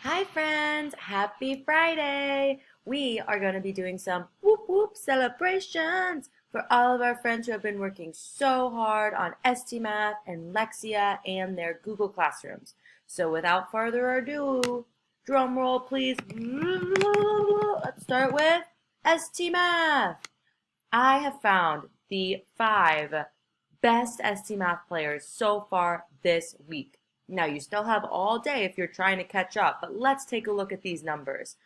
Hi friends, happy Friday! We are going to be doing some whoop whoop celebrations for all of our friends who have been working so hard on ST Math and Lexia and their Google Classrooms. So without further ado, drum roll please. Let's start with ST Math. I have found the 5 best ST Math players so far this week. Now, you still have all day if you're trying to catch up, but let's take a look at these numbers.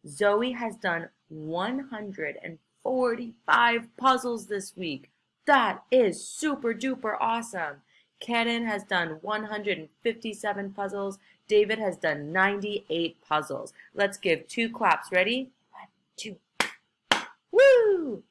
Zoe has done 145 puzzles this week. That is super duper awesome. Kenan has done 157 puzzles. David has done 98 puzzles. Let's give 2 claps. Ready? 1, 2. Woo!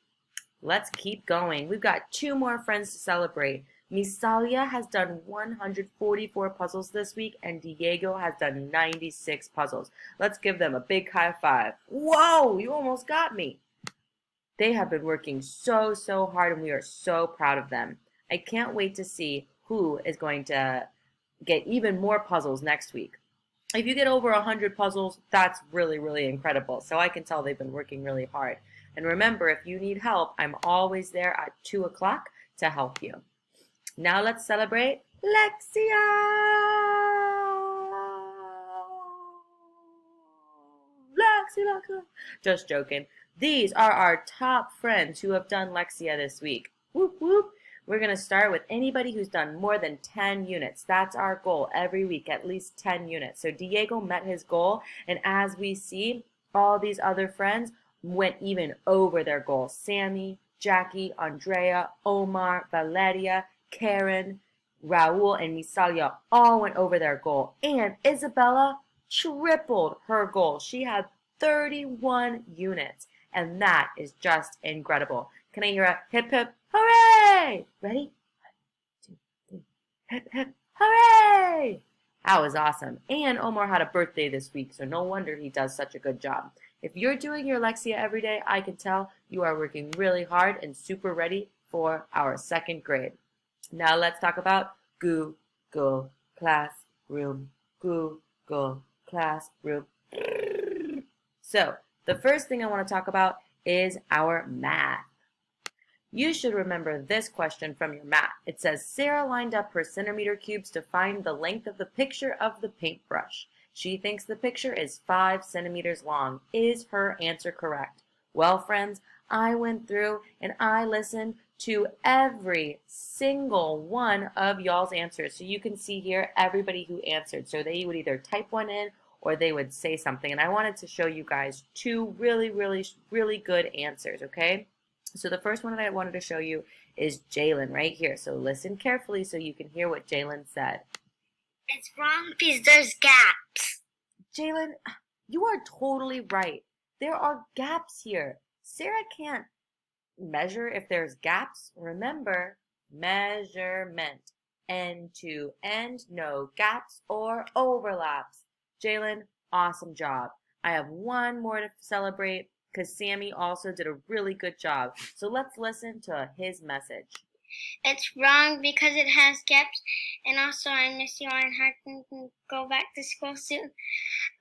Let's keep going. We've got 2 more friends to celebrate. Misalia has done 144 puzzles this week, and Diego has done 96 puzzles. Let's give them a big high five. Whoa, you almost got me. They have been working so hard, and we are so proud of them. I can't wait to see who is going to get even more puzzles next week. If you get over 100 puzzles, that's really incredible. So I can tell they've been working really hard. And remember, if you need help, I'm always there at 2 o'clock to help you. Now let's celebrate Lexia! Lexia. Just joking. These are our top friends who have done Lexia this week. Whoop whoop. We're going to start with anybody who's done more than 10 units. That's our goal every week, at least 10 units. So Diego met his goal, and as we see, all these other friends went even over their goal. Sammy, Jackie, Andrea, Omar, Valeria, Karen, Raul, and Misalia all went over their goal. And Isabella tripled her goal. She had 31 units. And that is just incredible. Can I hear a hip hip hooray? Ready? 1, 2, 3. Hip hip hooray! That was awesome. And Omar had a birthday this week, so no wonder he does such a good job. If you're doing your Lexia every day, I can tell you are working really hard and super ready for our 2nd grade. Now let's talk about Google Classroom. Google Classroom. So, the first thing I want to talk about is our math. You should remember this question from your math. It says, Sarah lined up her centimeter cubes to find the length of the picture of the paintbrush. She thinks the picture is 5 centimeters long. Is her answer correct? Well, friends, I went through and I listened to every single one of y'all's answers. So you can see here everybody who answered. So they would either type one in or they would say something. And I wanted to show you guys 2 really good answers, okay? So the first one that I wanted to show you is Jalen right here. So listen carefully so you can hear what Jalen said. It's wrong because there's gaps. Jalen, you are totally right. There are gaps here. Sarah can't measure if there's gaps. Remember, measurement. End to end, no gaps or overlaps. Jalen, awesome job. I have one more to celebrate because Sammy also did a really good job. So let's listen to his message. It's wrong because it has gaps, and also I miss you and I can go back to school soon.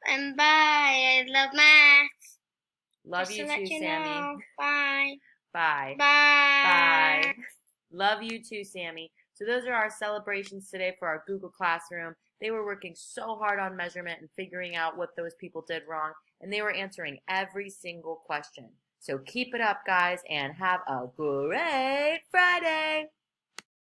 And bye. I love math. Love you too, Sammy. Bye. Bye. Bye. Bye. Love you too, Sammy. So those are our celebrations today for our Google Classroom. They were working so hard on measurement and figuring out what those people did wrong, and they were answering every single question. So keep it up, guys, and have a great Friday.